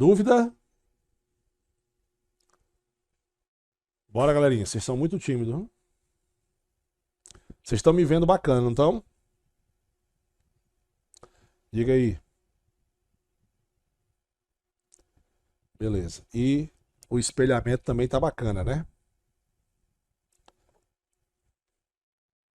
Dúvida? Bora, galerinha. Vocês são muito tímidos. Hein? Vocês estão me vendo bacana, não estão? Diga aí. Beleza. E o espelhamento também tá bacana, né?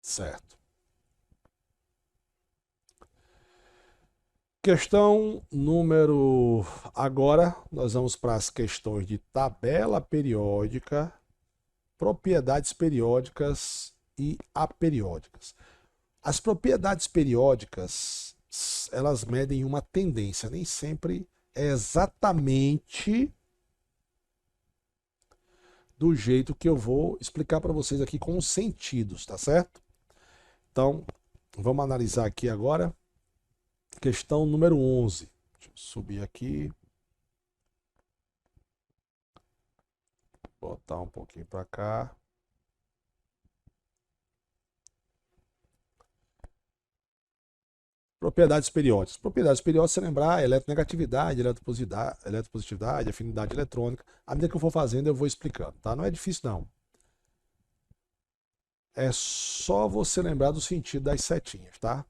Certo. Questão número. Agora nós vamos para as questões de tabela periódica, propriedades periódicas e aperiódicas. As propriedades periódicas, elas medem uma tendência, nem sempre é exatamente do jeito que eu vou explicar para vocês aqui com os sentidos, tá certo? Então, vamos analisar aqui agora. Questão número 11. Deixa eu subir aqui. Botar um pouquinho para cá. Propriedades periódicas. Propriedades periódicas, você lembrar, eletronegatividade, eletropositividade, afinidade eletrônica. À medida que eu for fazendo, eu vou explicando, tá? Não é difícil, não. É só você lembrar do sentido das setinhas, tá?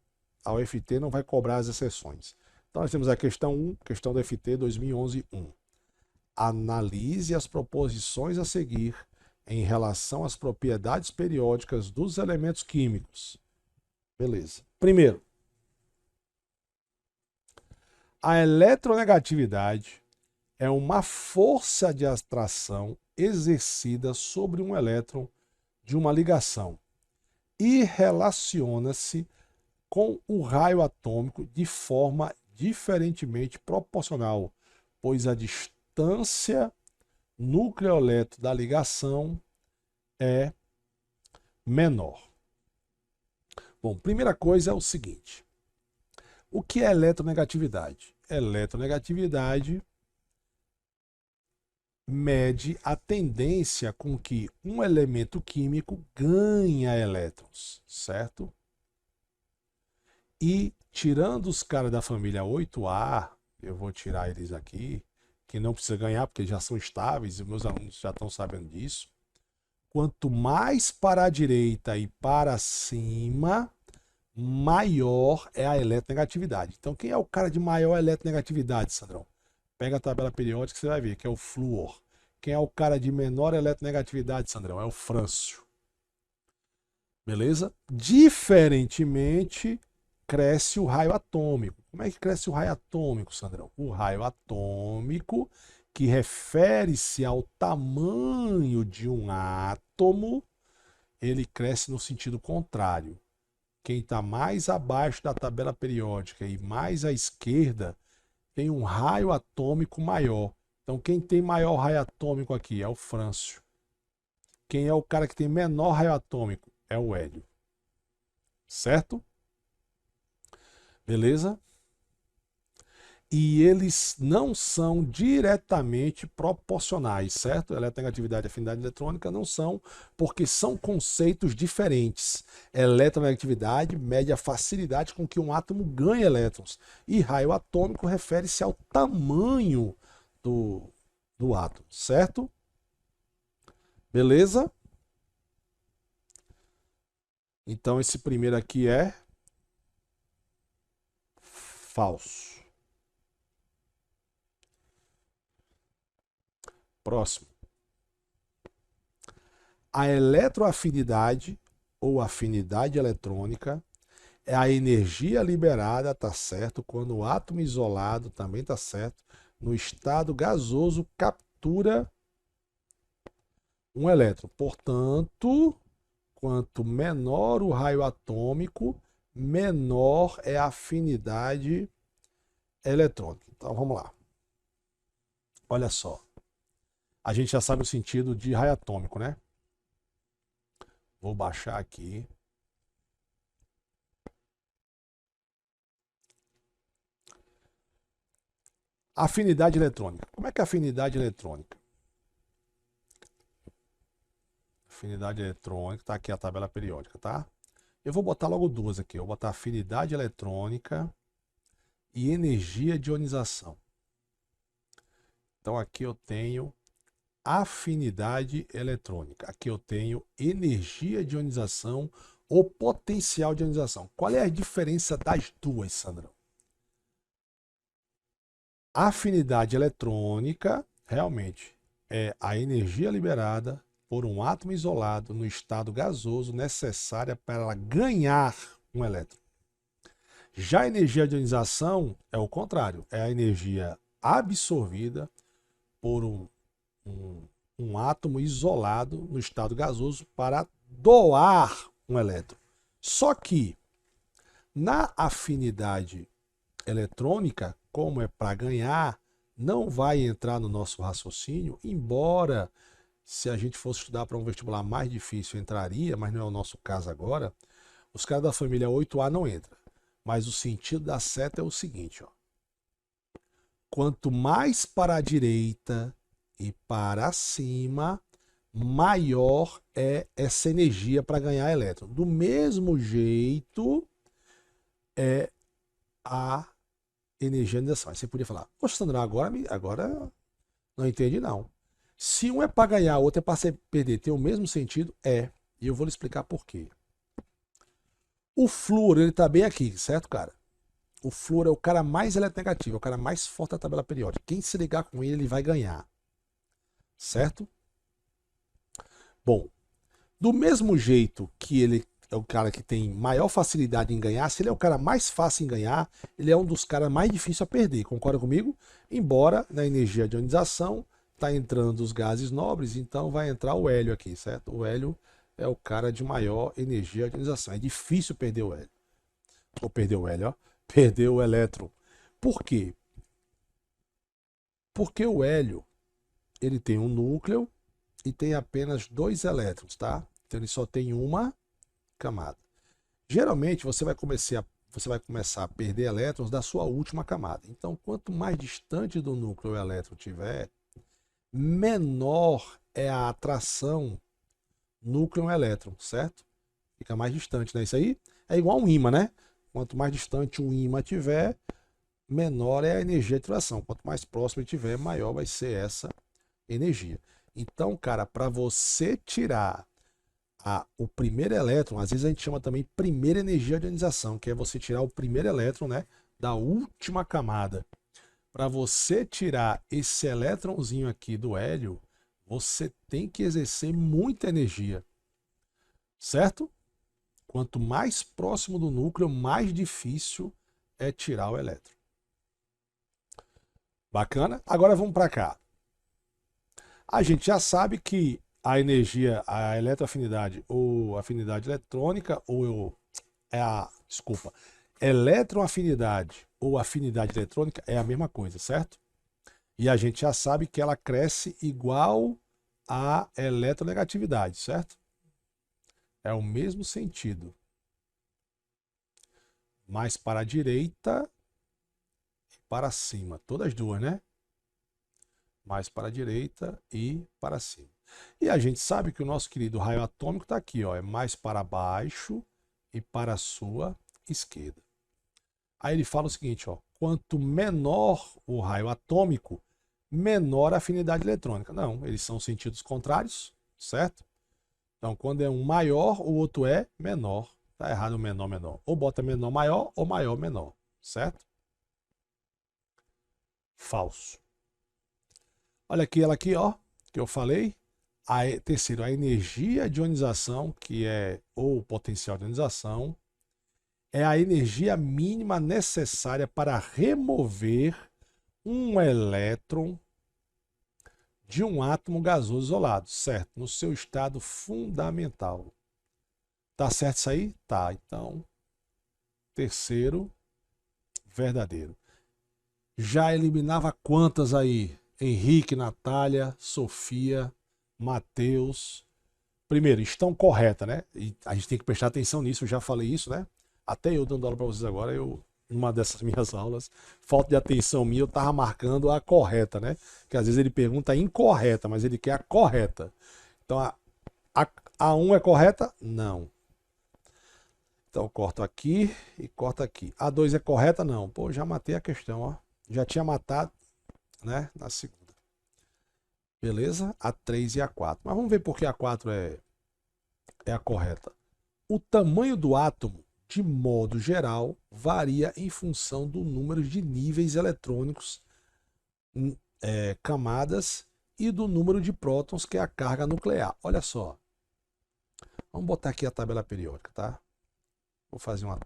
A UFT não vai cobrar as exceções. Então, nós temos a questão 1, questão do FT 2011-1. Analise as proposições a seguir em relação às propriedades periódicas dos elementos químicos. Beleza. Primeiro, a eletronegatividade é uma força de atração exercida sobre um elétron de uma ligação e relaciona-se com o raio atômico de forma diferentemente proporcional, pois a distância nucleoelétron da ligação é menor. Bom, primeira coisa é o seguinte. O que é eletronegatividade? Eletronegatividade mede a tendência com que um elemento químico ganha elétrons, certo? E tirando os caras da família 8A, eu vou tirar eles aqui, que não precisa ganhar porque já são estáveis e meus alunos já estão sabendo disso. Quanto mais para a direita e para cima, maior é a eletronegatividade. Então, quem é o cara de maior eletronegatividade, Sandrão? Pega a tabela periódica que você vai ver, que é o flúor. Quem é o cara de menor eletronegatividade, Sandrão? É o frâncio. Beleza? Diferentemente, cresce o raio atômico. Como é que cresce o raio atômico, Sandrão? O raio atômico, que refere-se ao tamanho de um átomo, ele cresce no sentido contrário. Quem está mais abaixo da tabela periódica e mais à esquerda tem um raio atômico maior. Então, quem tem maior raio atômico aqui é o frâncio. Quem é o cara que tem menor raio atômico? É o hélio. Certo? Beleza? E eles não são diretamente proporcionais, certo? Eletronegatividade e afinidade eletrônica não são, porque são conceitos diferentes. Eletronegatividade mede a facilidade com que um átomo ganha elétrons, e raio atômico refere-se ao tamanho do átomo, certo? Beleza? Então esse primeiro aqui é falso. Próximo. A eletroafinidade ou afinidade eletrônica é a energia liberada, tá certo? Quando o átomo isolado, também tá certo, no estado gasoso captura um elétron. Portanto, quanto menor o raio atômico, menor é a afinidade eletrônica. Então vamos lá. Olha só. A gente já sabe o sentido de raio atômico, né? Vou baixar aqui. Afinidade eletrônica. Como é que é a afinidade eletrônica? Afinidade eletrônica, tá aqui a tabela periódica, tá? Eu vou botar logo duas aqui. Eu vou botar afinidade eletrônica e energia de ionização. Então aqui eu tenho afinidade eletrônica. Aqui eu tenho energia de ionização ou potencial de ionização. Qual é a diferença das duas, Sandrão? A afinidade eletrônica, realmente, é a energia liberada por um átomo isolado no estado gasoso necessária para ela ganhar um elétron. Já a energia de ionização é o contrário, é a energia absorvida por um átomo isolado no estado gasoso para doar um elétron. Só que na afinidade eletrônica, como é para ganhar, não vai entrar no nosso raciocínio, embora se a gente fosse estudar para um vestibular mais difícil entraria, mas não é o nosso caso agora. Os caras da família 8A não entram. Mas o sentido da seta é o seguinte, ó. Quanto mais para a direita e para cima, maior é essa energia para ganhar elétron. Do mesmo jeito é a energia de ionização. Aí você podia falar, poxa, Sandra, agora não entendi não. Se um é para ganhar, o outro é para perder, tem o mesmo sentido? É. E eu vou lhe explicar por quê. O flúor, ele tá bem aqui, certo, cara? O flúor é o cara mais eletronegativo, é o cara mais forte da tabela periódica. Quem se ligar com ele, ele vai ganhar. Certo? Bom, do mesmo jeito que ele é o cara que tem maior facilidade em ganhar, se ele é o cara mais fácil em ganhar, ele é um dos caras mais difíceis a perder. Concorda comigo? Embora na energia de ionização tá entrando os gases nobres, então vai entrar o hélio aqui, certo? O hélio é o cara de maior energia de ionização. É difícil perder o hélio. Ou perder o hélio, ó. Perder o elétron. Por quê? Porque o hélio, ele tem um núcleo e tem apenas 2 elétrons, tá? Então ele só tem uma camada. Geralmente você vai começar a perder elétrons da sua última camada. Então, quanto mais distante do núcleo o elétron tiver, menor é a atração núcleo-elétron, certo? Fica mais distante, né? Isso aí é igual um ímã, né? Quanto mais distante o ímã tiver, menor é a energia de atração. Quanto mais próximo ele tiver, maior vai ser essa energia. Então, cara, para você tirar o primeiro elétron, às vezes a gente chama também primeira energia de ionização, que é você tirar o primeiro elétron, né, da última camada. Para você tirar esse elétronzinho aqui do hélio, você tem que exercer muita energia, certo? Quanto mais próximo do núcleo, mais difícil é tirar o elétron. Bacana? Agora vamos para cá. A gente já sabe que a energia, a eletroafinidade ou afinidade eletrônica, eletroafinidade ou afinidade eletrônica é a mesma coisa, certo? E a gente já sabe que ela cresce igual à eletronegatividade, certo? É o mesmo sentido. Mais para a direita e para cima. Todas as duas, né? Mais para a direita e para cima. E a gente sabe que o nosso querido raio atômico está aqui, ó, é mais para baixo e para a sua esquerda. Aí ele fala o seguinte, ó, quanto menor o raio atômico, menor a afinidade eletrônica. Não, eles são sentidos contrários, certo? Então, quando é um maior, o outro é menor. Tá errado o menor, menor. Ou bota menor, maior, ou maior, menor, certo? Falso. Olha aqui, ela aqui, ó, que eu falei. Terceiro, a energia de ionização, que é ou potencial de ionização, é a energia mínima necessária para remover um elétron de um átomo gasoso isolado, certo? No seu estado fundamental. Tá certo isso aí? Tá. Então, terceiro, verdadeiro. Já eliminava quantas aí? Henrique, Natália, Sofia, Matheus. Primeiro, estão corretas, né? E a gente tem que prestar atenção nisso, eu já falei isso, né? Até eu dando aula para vocês agora, numa dessas minhas aulas, falta de atenção minha, eu tava marcando a correta, né? Que às vezes ele pergunta a incorreta, mas ele quer a correta. Então, a 1 é correta? Não. Então, corto aqui e corto aqui. A 2 é correta? Não. Pô, já matei a questão, ó. Já tinha matado, né? Na segunda. Beleza? A 3 e a 4. Mas vamos ver por que a 4 é a correta. O tamanho do átomo, de modo geral, varia em função do número de níveis eletrônicos, camadas, e do número de prótons, que é a carga nuclear. Olha só. Vamos botar aqui a tabela periódica, tá? Vou fazer uma...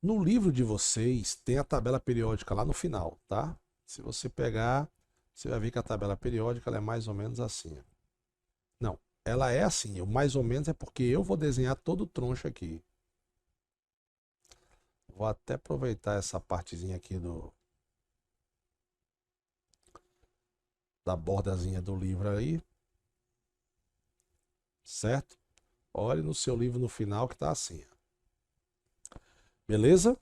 No livro de vocês tem a tabela periódica lá no final, tá? Se você pegar, você vai ver que a tabela periódica ela é mais ou menos assim. Não, ela é assim. O mais ou menos é porque eu vou desenhar todo o troncho aqui. Vou até aproveitar essa partezinha aqui da bordazinha do livro aí. Certo? Olhe no seu livro no final que tá assim. Beleza?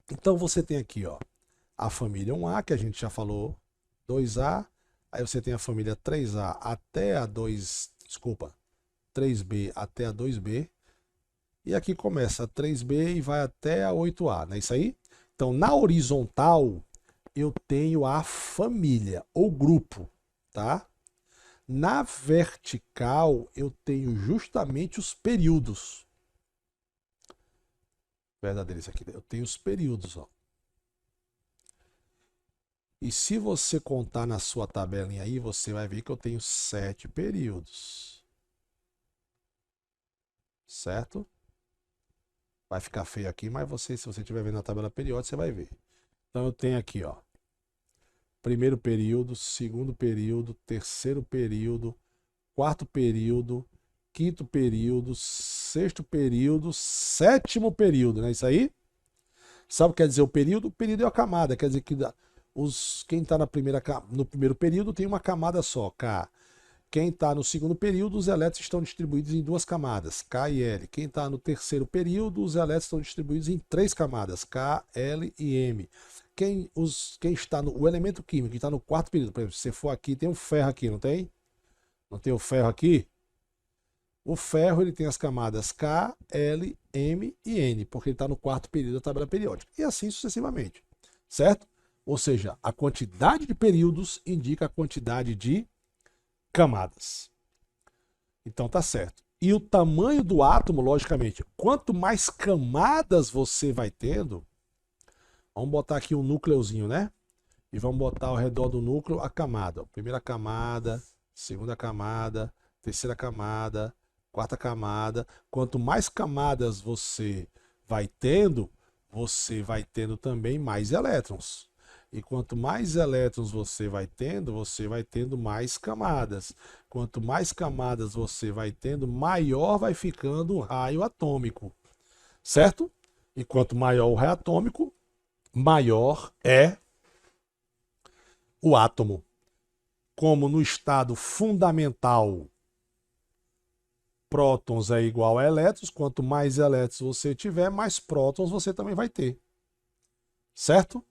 Então você tem aqui, ó, a família 1A, que a gente já falou, 2A, aí você tem a família 3A até a 3B até a 2B, e aqui começa a 3B e vai até a 8A, não é isso aí? Então, na horizontal, eu tenho a família, ou grupo, tá? Na vertical, eu tenho justamente os períodos. Verdadeiro isso aqui. Eu tenho os períodos, ó. E se você contar na sua tabelinha aí, você vai ver que eu tenho 7 períodos. Certo? Vai ficar feio aqui, mas você, se você estiver vendo a tabela periódica, você vai ver. Então eu tenho aqui, ó, primeiro período, segundo período, terceiro período, quarto período, quinto período, sexto período, sétimo período, não é isso aí? Sabe o que quer dizer o período? O período é a camada, quer dizer que quem está no primeiro período tem uma camada só, K. Quem está no segundo período, os elétrons estão distribuídos em 2 camadas, K e L. Quem está no terceiro período, os elétrons estão distribuídos em 3 camadas, K, L e M. Quem está o elemento químico que está no quarto período, por exemplo, se você for aqui, tem um ferro aqui, não tem? Não tem o ferro aqui? O ferro ele tem as camadas K, L, M e N, porque ele está no quarto período da tabela periódica. E assim sucessivamente, certo? Ou seja, a quantidade de períodos indica a quantidade de camadas. Então tá certo. E o tamanho do átomo, logicamente, quanto mais camadas você vai tendo, vamos botar aqui um núcleozinho, né? E vamos botar ao redor do núcleo a camada. Primeira camada, segunda camada, terceira camada, quarta camada. Quanto mais camadas você vai tendo também mais elétrons. E quanto mais elétrons você vai tendo mais camadas. Quanto mais camadas você vai tendo, maior vai ficando o raio atômico. Certo? E quanto maior o raio atômico, maior é o átomo. Como no estado fundamental, prótons é igual a elétrons, quanto mais elétrons você tiver, mais prótons você também vai ter. Certo?